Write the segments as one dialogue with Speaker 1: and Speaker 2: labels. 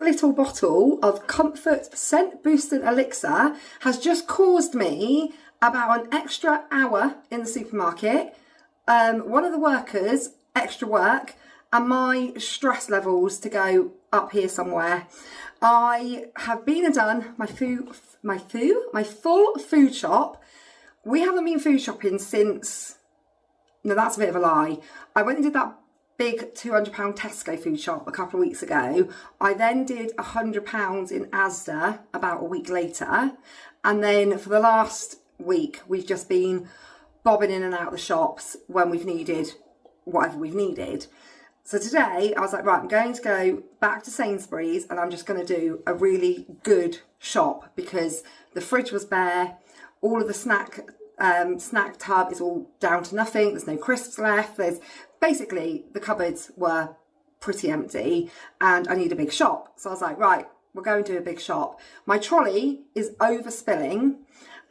Speaker 1: little bottle of Comfort Scent Boosting Elixir has just caused me about an extra hour in the supermarket. One of the workers, extra work, and my stress levels to go up here somewhere. I have been and done my full food shop. We haven't been food shopping since, no, that's a bit of a lie. I went and did that big £200 Tesco food shop a couple of weeks ago. I then did £100 in Asda about a week later. And then for the last week, we've just been bobbing in and out of the shops when we've needed whatever we've needed. So today I was like, right, I'm going to go back to Sainsburys and I'm just going to do a really good shop because the fridge was bare. All of the snack tub is all down to nothing. There's no crisps left. There's basically, the cupboards were pretty empty and I need a big shop. So I was like, right, we're going to do a big shop. My trolley is overspilling.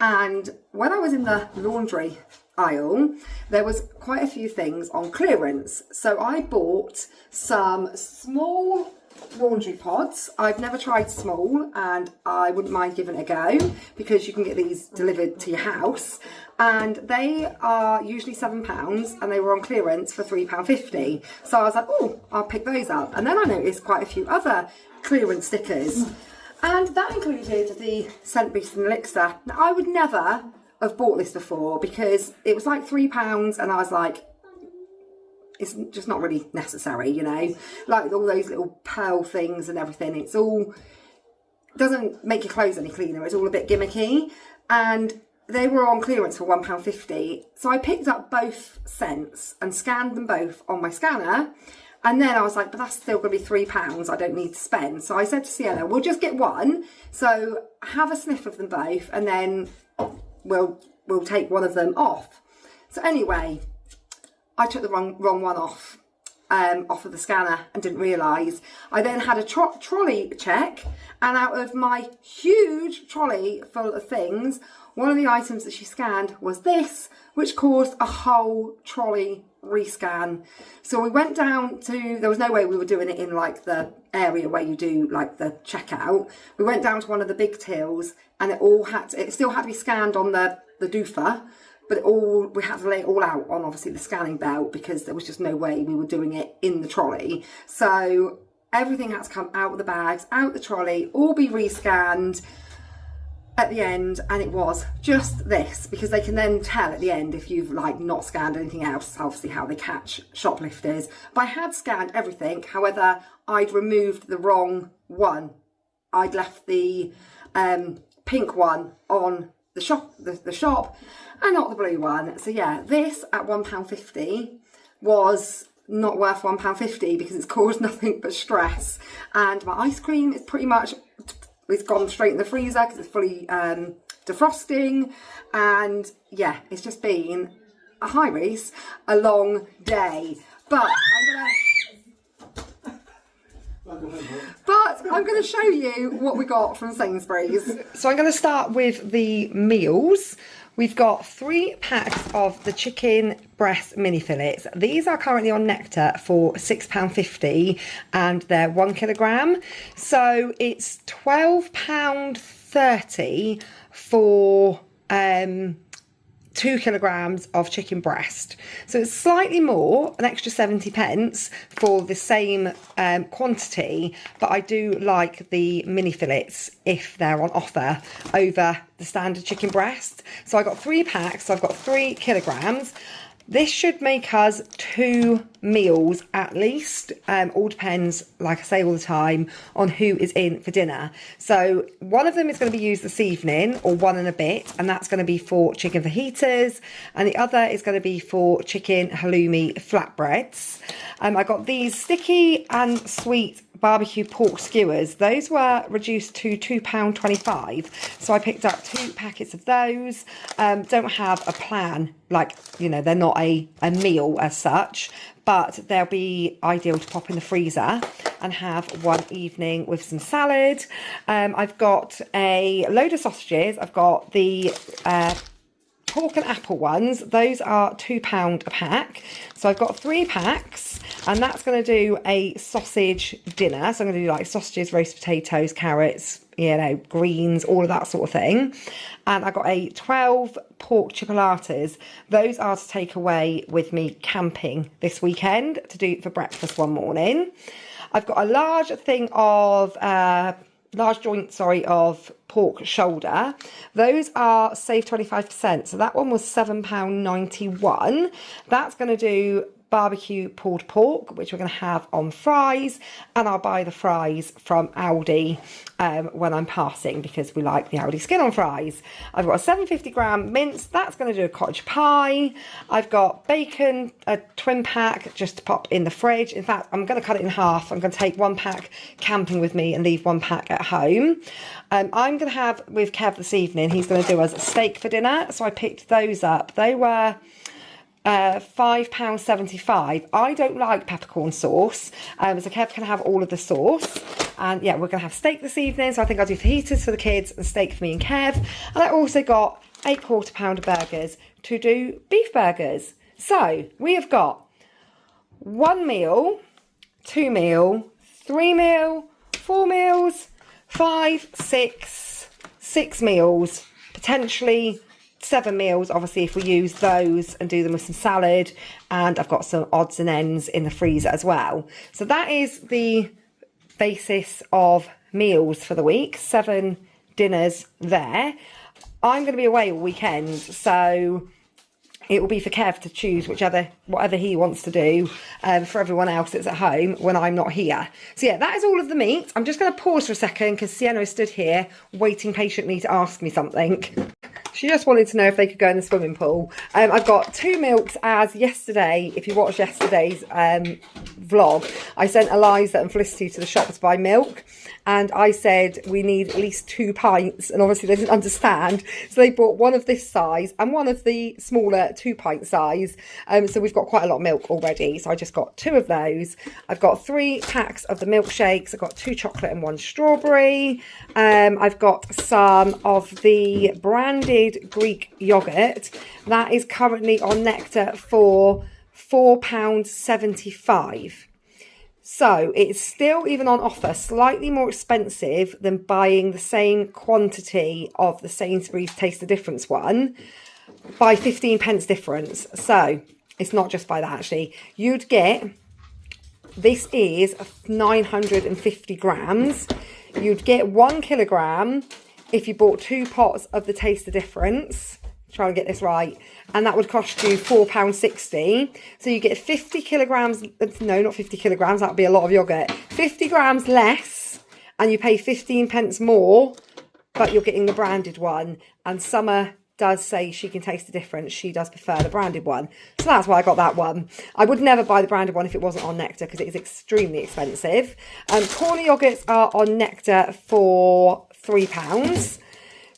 Speaker 1: And when I was in the laundry aisle, there was quite a few things on clearance. So I bought some small laundry pods. I've never tried small and I wouldn't mind giving it a go because you can get these delivered to your house, and they are usually £7 and they were on clearance for £3.50. So I was like, oh, I'll pick those up. And then I noticed quite a few other clearance stickers, and that included the Scent Boosting Elixir. Now I would never have bought this before because it was like £3 and I was like, it's just not really necessary, you know, like all those little pearl things and everything. It's all, doesn't make your clothes any cleaner. It's all a bit gimmicky, and they were on clearance for £1.50. So I picked up both scents and scanned them both on my scanner. And then I was like, but that's still going to be £3 I don't need to spend. So I said to Sienna, we'll just get one. So have a sniff of them both and then we'll take one of them off. So anyway, I took the wrong one off of the scanner and didn't realise. I then had a trolley check, and out of my huge trolley full of things, one of the items that she scanned was this, which caused a whole trolley rescan. So we went down to, there was no way we were doing it in like the area where you do like the checkout. We went down to one of the big tills and it still had to be scanned on the doofer, but we had to lay it all out on obviously the scanning belt because there was just no way we were doing it in the trolley. So everything had to come out of the bags, out the trolley, all be rescanned at the end, and it was just this because they can then tell at the end if you've like not scanned anything else. It's obviously how they catch shoplifters. But I had scanned everything, however I'd removed the wrong one. I'd left the pink one on the shop and not the blue one. So yeah, this at £1.50 was not worth £1.50 because it's caused nothing but stress. And my ice cream is pretty much, it's gone straight in the freezer because it's fully defrosting. And yeah, it's just been a long day. But I'm going to show you what we got from Sainsbury's. So I'm going to start with the meals. We've got 3 packs of the chicken breast mini fillets. These are currently on Nectar for £6.50 and they're 1 kilogram. So it's £12.30 for 2 kilograms of chicken breast. So it's slightly more, an extra 70 pence for the same quantity, but I do like the mini fillets if they're on offer over the standard chicken breast. So I got 3 packs, so I've got 3 kilograms. This should make us 2 meals at least. All depends, like I say all the time, on who is in for dinner. So one of them is going to be used this evening, or one and a bit, and that's going to be for chicken fajitas, and the other is going to be for chicken halloumi flatbreads. I got these sticky and sweet barbecue pork skewers. Those were reduced to £2.25, so I picked up 2 packets of those. Don't have a plan, like, you know, they're not a meal as such, but they'll be ideal to pop in the freezer and have one evening with some salad. I've got a load of sausages. I've got the pork and apple ones. Those are £2 a pack. So I've got 3 packs, and that's going to do a sausage dinner. So I'm going to do like sausages, roast potatoes, carrots, you know, greens, all of that sort of thing. And I got a 12 pork chipolatas. Those are to take away with me camping this weekend to do for breakfast one morning. I've got a large thing of large joint, of pork shoulder. Those are save 25%. So that one was £7.91. That's going to do barbecue pulled pork, which we're going to have on fries, and I'll buy the fries from Aldi when I'm passing, because we like the Aldi skin on fries. I've got a 750 gram mince. That's going to do a cottage pie. I've got bacon, a twin pack, just to pop in the fridge. In fact, I'm going to cut it in half. I'm going to take 1 pack camping with me and leave 1 pack at home. I'm going to have with Kev this evening, he's going to do us a steak for dinner, so I picked those up. They were £5.75. I don't like peppercorn sauce, so Kev can have all of the sauce. And yeah, we're going to have steak this evening, so I think I'll do fajitas for the kids and steak for me and Kev. And I also got 8 quarter-pounder burgers to do beef burgers. So we have got 1 meal, 2 meal, 3 meal, 4 meals, 5, 6 meals, potentially 7 meals, obviously, if we use those and do them with some salad. And I've got some odds and ends in the freezer as well. So that is the basis of meals for the week. 7 dinners there. I'm going to be away all weekend, so it will be for Kev to choose whatever he wants to do for everyone else that's at home when I'm not here. So yeah, that is all of the meat. I'm just going to pause for a second because Sienna stood here waiting patiently to ask me something. She just wanted to know if they could go in the swimming pool. I've got 2 milks, as yesterday, if you watched yesterday's vlog, I sent Eliza and Felicity to the shop to buy milk. And I said we need at least 2 pints, and obviously they didn't understand. So they bought one of this size and one of the smaller 2-pint size. So we've got quite a lot of milk already. So I just got 2 of those. I've got 3 packs of the milkshakes. I've got 2 chocolate and 1 strawberry. I've got some of the branded Greek yogurt. That is currently on Nectar for £4.75. So it's still even on offer, slightly more expensive than buying the same quantity of the Sainsburys Taste the Difference one by 15p difference. So it's not just by that, actually. You'd get, this is 950 grams. You'd get 1 kilogram if you bought 2 pots of the Taste the Difference. Try and get this right, and that would cost you £4.60. So you get 50 kilograms, no, not 50 kilograms, that would be a lot of yogurt, 50 grams less, and you pay 15p more, but you're getting the branded one. And Summer does say she can taste the difference. She does prefer the branded one, so that's why I got that one. I would never buy the branded one if it wasn't on Nectar, because it is extremely expensive. Corny yogurts are on Nectar for £3.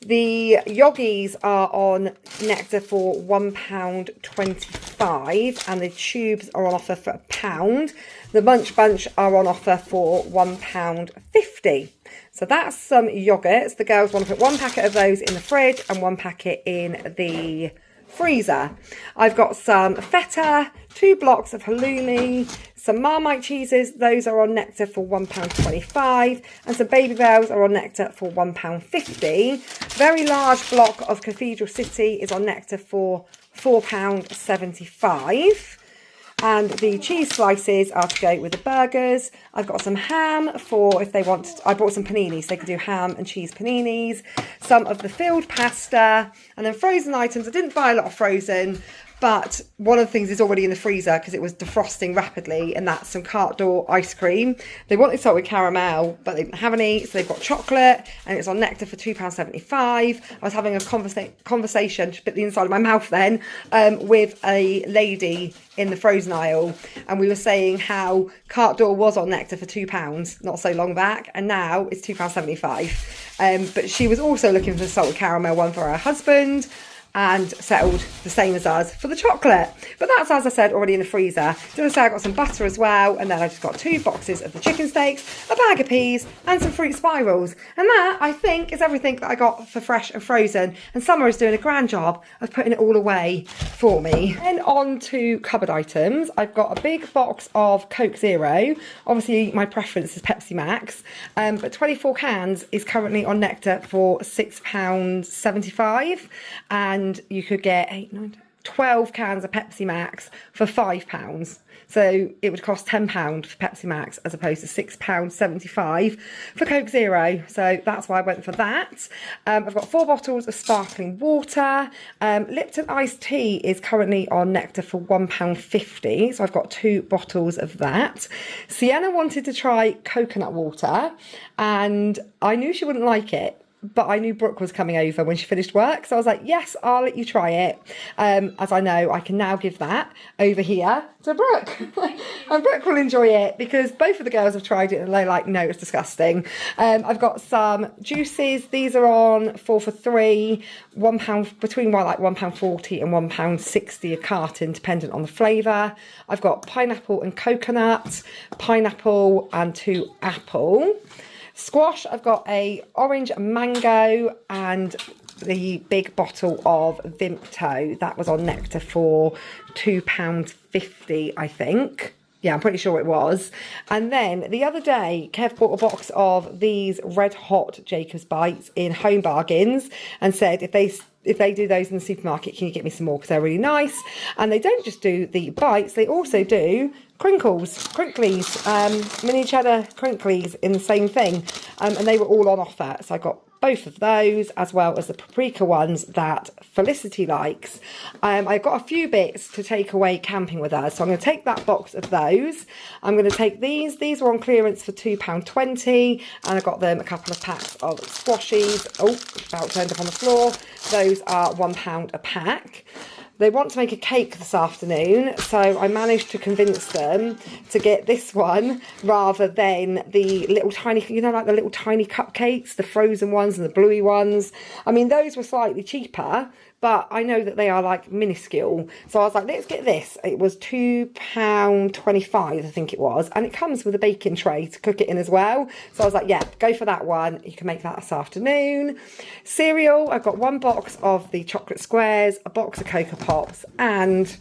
Speaker 1: The yoggies are on Nectar for £1.25, and the tubes are on offer for £1. The Munch Bunch are on offer for £1.50. So that's some yogurts. The girls want to put 1 packet of those in the fridge and 1 packet in the freezer. I've got some feta, 2 blocks of halloumi, some Marmite cheeses. Those are on Nectar for £1.25, and some Baby Bells are on Nectar for £1.50. Very large block of Cathedral City is on Nectar for £4.75. And the cheese slices are to go with the burgers. I've got some ham for if they want. I bought some paninis. They can do ham and cheese paninis. Some of the filled pasta. And then frozen items. I didn't buy a lot of frozen, but one of the things is already in the freezer because it was defrosting rapidly, and that's some cart door ice cream. They wanted salted caramel, but they didn't have any, so they've got chocolate, and it's on Nectar for £2.75. I was having a conversation, just bit the inside of my mouth then, with a lady in the frozen aisle, and we were saying how cart door was on Nectar for £2 not so long back, and now it's £2.75. But she was also looking for the salted caramel one for her husband. and settled the same as us for the chocolate. But that's, as I said, already in the freezer. Did I say I got some butter as well, and then I just got 2 boxes of the chicken steaks, a bag of peas and some fruit spirals. And that, I think, is everything that I got for fresh and frozen. And Summer is doing a grand job of putting it all away for me. Then on to cupboard items. I've got a big box of Coke Zero. Obviously my preference is Pepsi Max, but 24 cans is currently on Nectar for £6.75, and you could get 8, 9, 12 cans of Pepsi Max for £5. So it would cost £10 for Pepsi Max as opposed to £6.75 for Coke Zero. So that's why I went for that. I've got 4 bottles of sparkling water. Lipton iced tea is currently on Nectar for £1.50. So I've got 2 bottles of that. Sienna wanted to try coconut water, and I knew she wouldn't like it. But I knew Brooke was coming over when she finished work. So I was like, yes, I'll let you try it. As I know, I can now give that over here to Brooke. And Brooke will enjoy it because both of the girls have tried it and they're like, no, it's disgusting. I've got some juices. These are on 4 for £3, £1, between like £1.40 and £1.60 a carton, dependent on the flavour. I've got pineapple and coconut, pineapple and 2 apple. Squash, I've got a orange mango and the big bottle of Vimto. That was on Nectar for £2.50, I think. Yeah, I'm pretty sure it was. And then the other day, Kev bought a box of these red hot Jacob's Bites in Home Bargains and said if they do those in the supermarket, can you get me some more, because they're really nice. And they don't just do the bites, they also do crinklies, mini cheddar crinklies in the same thing. And they were all on offer. So I got both of those, as well as the paprika ones that Felicity likes. I've got a few bits to take away camping with us. So I'm going to take that box of those. I'm going to take these. These were on clearance for £2.20. And I got them a couple of packs of squashies. Oh, about turned up on the floor. Those are £1 a pack. They want to make a cake this afternoon, so I managed to convince them to get this one rather than the little tiny, you know, like the little tiny cupcakes, the frozen ones and the bluey ones. I mean, those were slightly cheaper, but I know that they are like minuscule. So I was like, let's get this. It was £2.25, I think it was. And it comes with a baking tray to cook it in as well. So I was like, yeah, go for that one. You can make that this afternoon. Cereal, I've got 1 box of the chocolate squares, a box of Cocoa Pops. And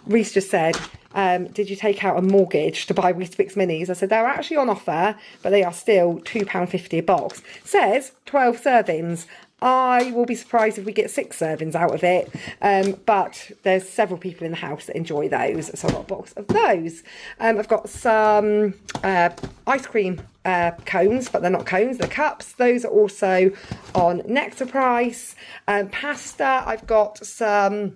Speaker 1: Reese just said, did you take out a mortgage to buy Weetabix Minis? I said, they're actually on offer, but they are still £2.50 a box. Says 12 servings. I will be surprised if we get 6 servings out of it, but there's several people in the house that enjoy those, so I've got a box of those. I've got some ice cream cones, but they're not cones, they're cups. Those are also on Nectar price. Pasta, I've got some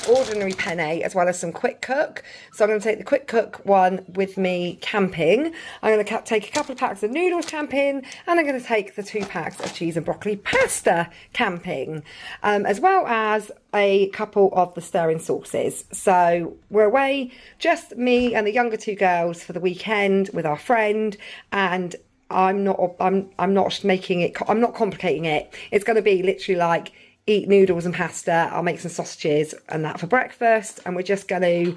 Speaker 1: ordinary penne as well as some quick cook. So I'm going to take the quick cook one with me camping. I'm going to take a couple of packs of noodles camping, and I'm going to take the 2 packs of cheese and broccoli pasta camping, as well as a couple of the stirring sauces. So we're away, just me and the younger 2 girls for the weekend with our friend, and I'm not making it, I'm not complicating it. It's going to be literally like, eat noodles and pasta. I'll make some sausages and that for breakfast, and we're just going to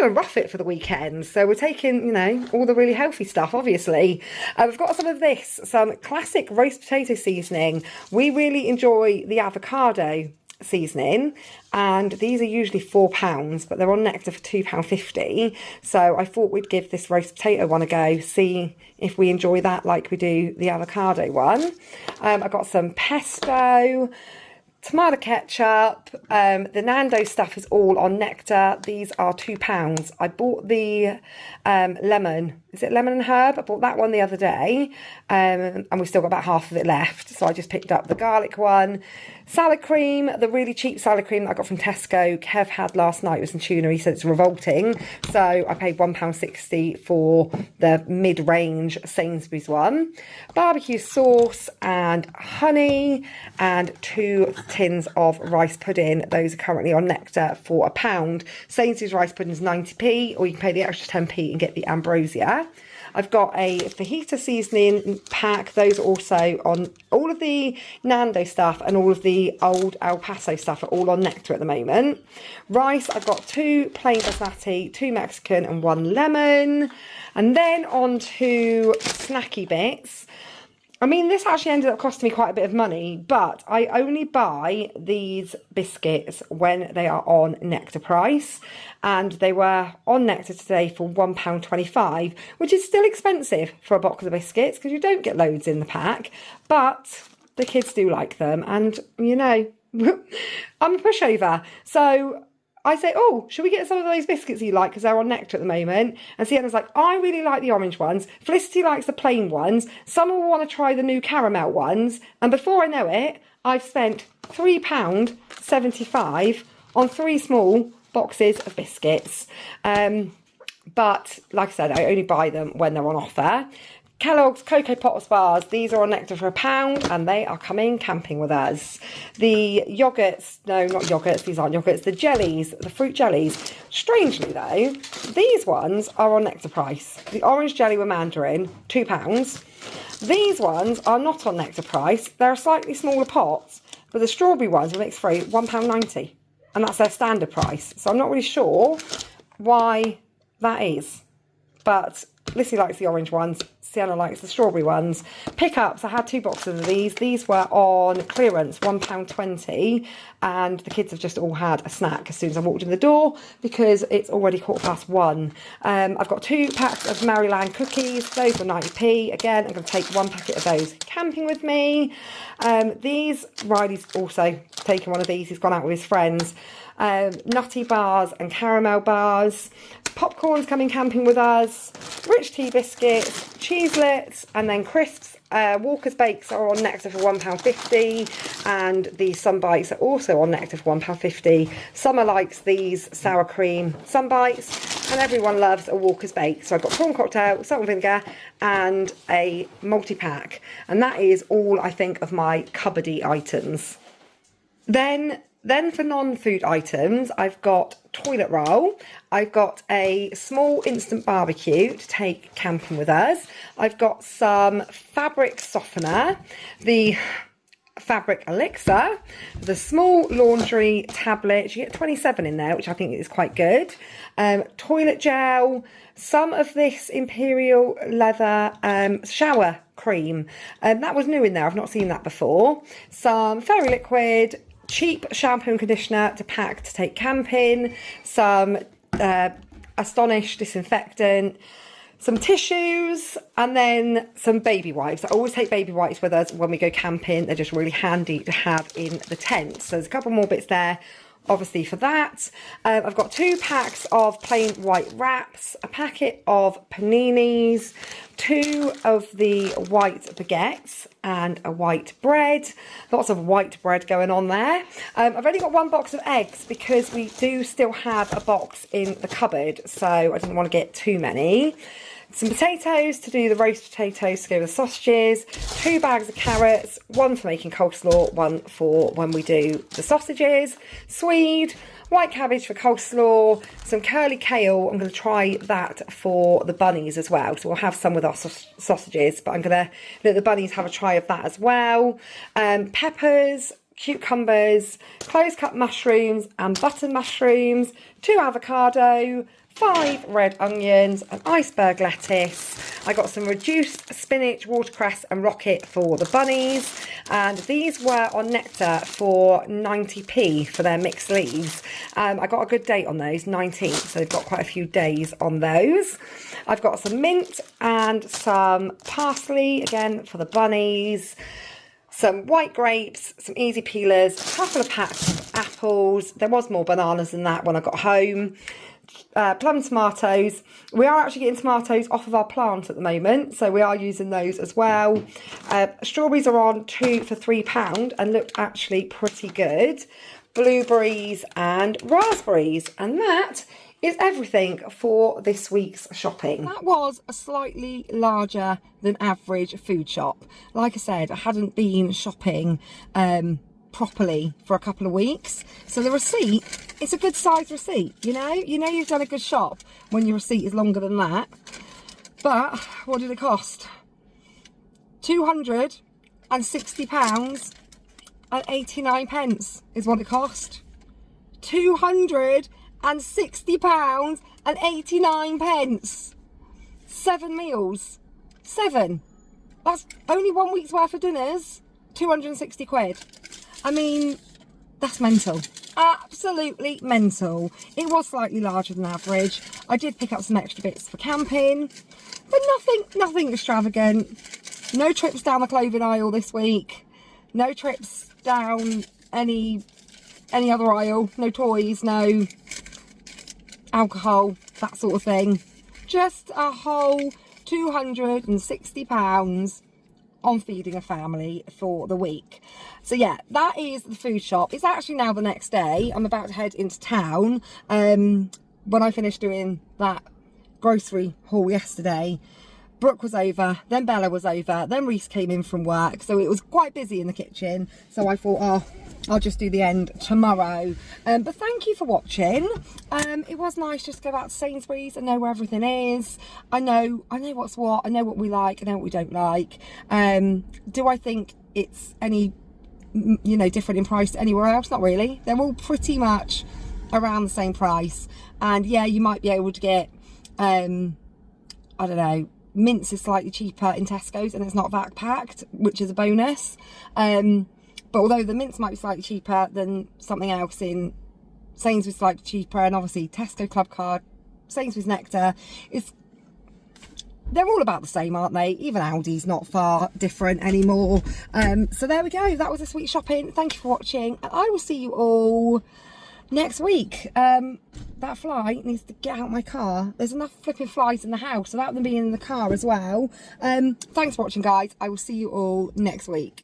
Speaker 1: rough it for the weekend. So we're taking, you know, all the really healthy stuff, obviously. We've got some of this, some classic roast potato seasoning. We really enjoy the avocado seasoning, and these are usually £4, but they're on Nectar for £2.50. So I thought we'd give this roast potato one a go, see if we enjoy that like we do the avocado one. I've got some pesto, tomato ketchup. The Nando's stuff is all on Nectar. These are £2. I bought the lemon. Is it lemon and herb? I bought that one the other day, and we've still got about half of it left. So I just picked up the garlic one. Salad cream, the really cheap salad cream that I got from Tesco. Kev had last night, it was in tuna. He said it's revolting. So I paid £1.60 for the mid-range Sainsburys one. Barbecue sauce and honey, and 2 tins of rice pudding. Those are currently on Nectar for £1. Sainsbury's rice pudding is 90p, or you can pay the extra 10p and get the ambrosia. I've got a fajita seasoning pack. Those are also on. All of the Nando stuff and all of the old El Paso stuff are all on Nectar at the moment. Rice, I've got 2 plain basmati, 2 Mexican and 1 lemon. And then on to snacky bits. I mean, this actually ended up costing me quite a bit of money, but I only buy these biscuits when they are on Nectar price. And they were on Nectar today for £1.25, which is still expensive for a box of biscuits because you don't get loads in the pack. But the kids do like them. And, you know, I'm a pushover. So I say, oh, should we get some of those biscuits you like because they're on Nectar at the moment? And Sienna's like, I really like the orange ones. Felicity likes the plain ones. Someone will want to try the new caramel ones. And before I know it, I've spent £3.75 on 3 small boxes of biscuits. But like I said, I only buy them when they're on offer. Kellogg's Cocoa Pops bars, these are on Nectar for £1 and they are coming camping with us. The yogurts, no, not yogurts, these aren't yogurts, the jellies, the fruit jellies. Strangely though, these ones are on Nectar price. The orange jelly with mandarin, £2. These ones are not on Nectar price. They're a slightly smaller pot, but the strawberry ones with mixed fruit, £1.90. And that's their standard price. So I'm not really sure why that is. But Lissy likes the orange ones. Sienna likes the strawberry ones. Pickups, I had 2 boxes of these. These were on clearance, £1.20. And the kids have just all had a snack as soon as I walked in the door because it's already 1:15. I've got 2 packs of Maryland cookies. Those were 90p. Again, I'm going to take 1 packet of those camping with me. Riley's also taken one of these. He's gone out with his friends. Nutty bars and caramel bars. Popcorn's coming camping with us. Rich tea biscuits, cheeselets, and then crisps. Walker's Bakes are on Nectar for £1.50, and the Sunbites are also on Nectar for £1.50. Summer likes these sour cream Sunbites, and everyone loves a Walker's Bake. So I've got prawn cocktail, salt and vinegar, and a multi-pack. And that is all, I think, of my cupboardy items. Then for non-food items, I've got toilet roll. I've got a small instant barbecue to take camping with us. I've got some fabric softener, the fabric elixir, the small laundry tablet. You get 27 in there, which I think is quite good. Toilet gel, some of this imperial leather shower cream. That was new in there. I've not seen that before. Some fairy liquid, cheap shampoo and conditioner to pack to take camping, some Astonish disinfectant, some tissues, and then some baby wipes. I always take baby wipes with us when we go camping. They're just really handy to have in the tent. So there's a couple more bits there, obviously, for that. I've got 2 packs of plain white wraps, a packet of paninis, 2 of the white baguettes, and a white bread. Lots of white bread going on there. I've only got 1 box of eggs because we do still have a box in the cupboard, so I didn't want to get too many. Some potatoes to do the roast potatoes to go with the sausages, 2 bags of carrots, 1 for making coleslaw, 1 for when we do the sausages, swede, white cabbage for coleslaw, some curly kale. I'm going to try that for the bunnies as well. So we'll have some with our sausages, but I'm going to let the bunnies have a try of that as well. Peppers, cucumbers, close cut mushrooms and button mushrooms, 2 avocado, 5 red onions, an iceberg lettuce. I got some reduced spinach, watercress and rocket for the bunnies. And these were on Nectar for 90p for their mixed leaves. I got a good date on those, 19th, so they've got quite a few days on those. I've got some mint and some parsley, again, for the bunnies. Some white grapes, some easy peelers, a couple of packs of apples. There was more bananas than that when I got home. Plum tomatoes. We are actually getting tomatoes off of our plant at the moment, so we are using those as well. Strawberries are on 2 for £3 and looked actually pretty good. Blueberries and raspberries, and that is everything for this week's shopping. That was a slightly larger than average food shop. Like I said, I hadn't been shopping properly for a couple of weeks, so the receipt, it's a good size receipt, you know you've done a good shop when your receipt is longer than that. But what did it cost? £260.89 is what it cost. £260.89. 7 meals. 7. That's only 1 week's worth of dinners. 260 quid. I mean, that's mental. Absolutely mental. It was slightly larger than average. I did pick up some extra bits for camping, but nothing extravagant. No trips down the clothing aisle this week. No trips down any other aisle. No toys, no alcohol, that sort of thing. Just a whole £260 on feeding a family for the week. So yeah, that is the food shop. It's actually now the next day. I'm about to head into town. When I finished doing that grocery haul yesterday, Brooke was over, then Bella was over, then Reese came in from work, so it was quite busy in the kitchen. So I thought, oh, I'll just do the end tomorrow. But thank you for watching. It was nice just to go out to Sainsburys and know where everything is. I know what's what. I know what we like. I know what we don't like. Do I think it's any, different in price to anywhere else? Not really. They're all pretty much around the same price. And yeah, you might be able to get, I don't know, mince is slightly cheaper in Tesco's and it's not vac packed, which is a bonus. But although the mince might be slightly cheaper than something else in Sainsbury's, slightly cheaper, and obviously Tesco Club Card, Sainsbury's Nectar, they're all about the same, aren't they? Even Aldi's not far different anymore. So there we go. That was this week's shopping. Thank you for watching, and I will see you all next week. That fly needs to get out of my car. There's enough flipping flies in the house without them being in the car as well. Thanks for watching, guys. I will see you all next week.